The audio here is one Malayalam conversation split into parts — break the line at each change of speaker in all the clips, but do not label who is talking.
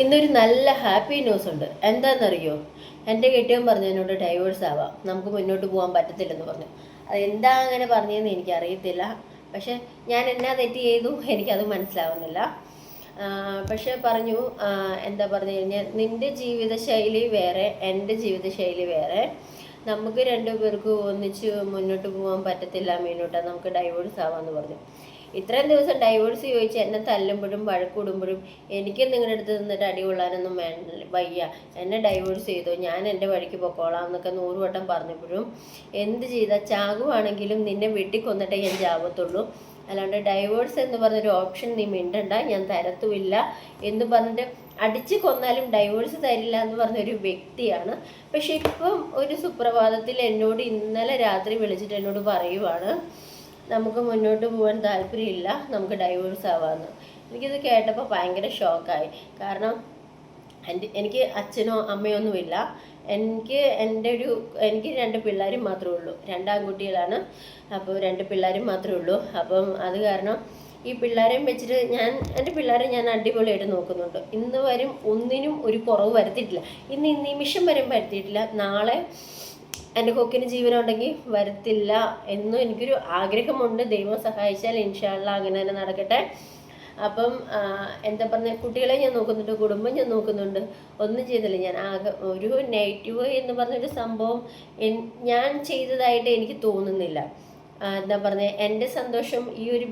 ഇന്നൊരു നല്ല ഹാപ്പി ന്യൂസ് ഉണ്ട്. എന്താണെന്നറിയോ? എൻ്റെ കെട്ടിയവൻ പറഞ്ഞു എന്നോട് ഡൈവേഴ്സ് ആവാം, നമുക്ക് മുന്നോട്ട് പോകാൻ പറ്റത്തില്ലെന്ന് പറഞ്ഞു. അതെന്താ അങ്ങനെ പറഞ്ഞതെന്ന് എനിക്കറിയത്തില്ല. പക്ഷെ ഞാൻ എന്നാ തെറ്റ് ചെയ്തു എനിക്കത് മനസ്സിലാവുന്നില്ല. പക്ഷെ പറഞ്ഞു, എന്താ പറഞ്ഞു കഴിഞ്ഞാൽ നിൻ്റെ ജീവിതശൈലി വേറെ, എൻ്റെ ജീവിതശൈലി വേറെ, നമുക്ക് രണ്ടുപേർക്കും ഒന്നിച്ച് മുന്നോട്ട് പോകാൻ പറ്റത്തില്ല മീനൂട്ട, നമുക്ക് ഡൈവേഴ്സ് ആവാമെന്ന് പറഞ്ഞു. ഇത്രയും ദിവസം ഡൈവേഴ്സ് ചോദിച്ച് എന്നെ തല്ലുമ്പോഴും വഴക്കൂടുമ്പോഴും എനിക്ക് നിങ്ങളുടെ അടുത്ത് നിന്നിട്ട് അടി കൊള്ളാനൊന്നും വയ്യ, എന്നെ ഡൈവേഴ്സ് ചെയ്തോ, ഞാൻ എൻ്റെ വഴിക്ക് പൊക്കോളാം എന്നൊക്കെ 100 വട്ടം പറഞ്ഞപ്പോഴും എന്ത് ചെയ്താൽ ചാകുവാണെങ്കിലും നിന്നെ വെട്ടിക്കൊന്നിട്ടേ ഞാൻ ചാവത്തുള്ളൂ, അല്ലാണ്ട് ഡൈവേഴ്സ് എന്ന് പറഞ്ഞൊരു ഓപ്ഷൻ നീ മിണ്ടണ്ട, ഞാൻ തരത്തുമില്ല എന്ന് പറഞ്ഞിട്ട് അടിച്ച് കൊന്നാലും ഡൈവേഴ്സ് തരില്ല എന്ന് പറഞ്ഞൊരു വ്യക്തിയാണ്. പക്ഷെ ഇപ്പം ഒരു സുപ്രഭാതത്തിൽ എന്നോട് ഇന്നലെ രാത്രി വിളിച്ചിട്ട് എന്നോട് പറയുവാണ്, നമുക്ക് മുന്നോട്ട് പോകാൻ താല്പര്യമില്ല, നമുക്ക് ഡൈവേഴ്സ് ആവാമെന്ന്. എനിക്കിത് കേട്ടപ്പോൾ ഭയങ്കര ഷോക്കായി. കാരണം എനിക്ക് അച്ഛനോ അമ്മയോ ഒന്നുമില്ല. എനിക്ക് 2 പിള്ളേരും മാത്രമേ ഉള്ളൂ, 2 ആൺകുട്ടികളാണ്. അപ്പോൾ 2 പിള്ളേരും മാത്രമേ ഉള്ളൂ. അപ്പം അത് കാരണം ഈ പിള്ളേരെയും വെച്ചിട്ട് എൻ്റെ പിള്ളേരെ ഞാൻ അടിപൊളിയായിട്ട് നോക്കുന്നുണ്ട്. ഇന്ന് വരും ഒന്നിനും ഒരു കുറവ് വരുത്തിയിട്ടില്ല. ഇന്ന് ഈ നിമിഷം വരും വരുത്തിയിട്ടില്ല. നാളെ എൻ്റെ കൊക്കിന് ജീവനുണ്ടെങ്കിൽ വരത്തില്ല എന്നും എനിക്കൊരു ആഗ്രഹമുണ്ട്. ദൈവം സഹായിച്ചാൽ ഇൻഷാ അല്ലാഹ് അങ്ങനെ തന്നെ നടക്കട്ടെ. അപ്പം എന്താ പറഞ്ഞ, കുട്ടികളെ ഞാൻ നോക്കുന്നുണ്ട്, കുടുംബം ഞാൻ നോക്കുന്നുണ്ട്, ഒന്നും ചെയ്തില്ല. ഞാൻ ആകെ ഒരു നെഗറ്റീവ് എന്ന് പറഞ്ഞൊരു സംഭവം ഞാൻ ചെയ്തതായിട്ട് എനിക്ക് തോന്നുന്നില്ല. എന്താ പറഞ്ഞ, എൻ്റെ സന്തോഷം ഈ ഒരു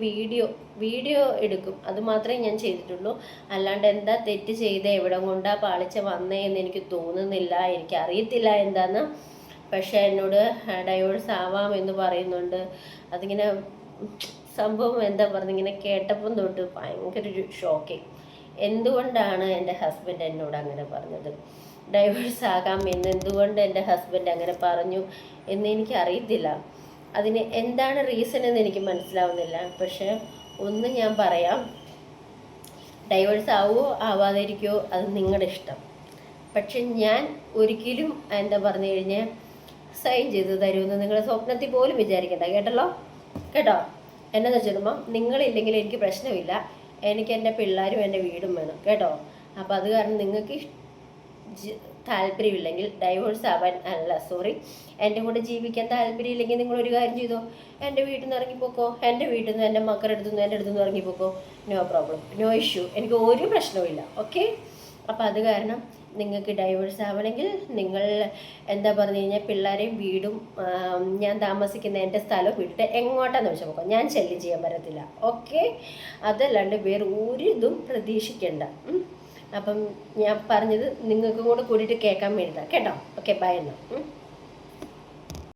വീഡിയോ എടുക്കും, അത് മാത്രമേ ഞാൻ ചെയ്തിട്ടുള്ളൂ. അല്ലാണ്ട് എന്താ തെറ്റ് ചെയ്ത് എവിടെ കൊണ്ടാ പാളിച്ച വന്നേ എന്ന് എനിക്ക് തോന്നുന്നില്ല. എനിക്കറിയത്തില്ല എന്താന്ന്. പക്ഷേ എന്നോട് ഡൈവേഴ്സ് ആവാം എന്ന് പറയുന്നുണ്ട്. അതിങ്ങനെ സംഭവം എന്താ പറഞ്ഞ, ഇങ്ങനെ കേട്ടപ്പം തൊട്ട് ഭയങ്കര ഒരു ഷോക്കിങ്. എന്തുകൊണ്ടാണ് എൻ്റെ ഹസ്ബൻഡ് എന്നോട് അങ്ങനെ പറഞ്ഞത്? ഡൈവേഴ്സ് ആകാം എന്ന് എന്തുകൊണ്ട് എൻ്റെ ഹസ്ബൻഡ് അങ്ങനെ പറഞ്ഞു എന്ന് എനിക്കറിയത്തില്ല. അതിന് എന്താണ് റീസൺ എന്ന് എനിക്ക് മനസ്സിലാവുന്നില്ല. പക്ഷേ ഒന്ന് ഞാൻ പറയാം, ഡൈവേഴ്സ് ആവുമോ ആവാതിരിക്കുമോ അത് നിങ്ങളുടെ ഇഷ്ടം. പക്ഷെ ഞാൻ ഒരിക്കലും എന്താ പറഞ്ഞു കഴിഞ്ഞാൽ സൈൻ ചെയ്ത് തരുമെന്ന് നിങ്ങളുടെ സ്വപ്നത്തിൽ പോലും വിചാരിക്കണ്ട. കേട്ടോ എന്നാന്ന് വെച്ചിടുമ്പോൾ, നിങ്ങളില്ലെങ്കിൽ എനിക്ക് പ്രശ്നമില്ല, എനിക്ക് എൻ്റെ പിള്ളേരും എൻ്റെ വീടും വേണം കേട്ടോ. അപ്പോൾ അത് കാരണം നിങ്ങൾക്ക് താല്പര്യമില്ലെങ്കിൽ ഡൈവേഴ്സ് ആവാൻ എൻ്റെ കൂടെ ജീവിക്കാൻ താല്പര്യമില്ലെങ്കിൽ നിങ്ങളൊരു കാര്യം ചെയ്തോ, എൻ്റെ വീട്ടിൽ നിന്ന് ഇറങ്ങിപ്പോക്കോ, എൻ്റെ വീട്ടിൽ നിന്ന് എൻ്റെ മക്കളുടെ അടുത്തുനിന്ന് എൻ്റെ അടുത്തുനിന്ന് ഇറങ്ങിപ്പോക്കോ. നോ പ്രോബ്ലം, നോ ഇഷ്യൂ, എനിക്ക് ഒരു പ്രശ്നവുമില്ല. ഓക്കെ. അപ്പോൾ അത് കാരണം നിങ്ങൾക്ക് ഡൈവേഴ്സ് ആവണമെങ്കിൽ നിങ്ങൾ എന്താ പറഞ്ഞു കഴിഞ്ഞാൽ പിള്ളേരെയും വീടും ഞാൻ താമസിക്കുന്ന എൻ്റെ സ്ഥലവും വിട്ടിട്ട് എങ്ങോട്ടാന്ന് വെച്ചാൽ നോക്കാം, ഞാൻ ശല്യം ചെയ്യാൻ പറ്റത്തില്ല. ഓക്കെ. അതല്ലാണ്ട് വേറെ ഒരു ഇതും പ്രതീക്ഷിക്കേണ്ട. അപ്പം ഞാൻ പറഞ്ഞത് നിങ്ങൾക്കും കൂടെ കൂടിയിട്ട് കേൾക്കാൻ വേണ്ടിയിട്ടാണ് കേട്ടോ. ഓക്കെ, ബൈ എന്നാൽ.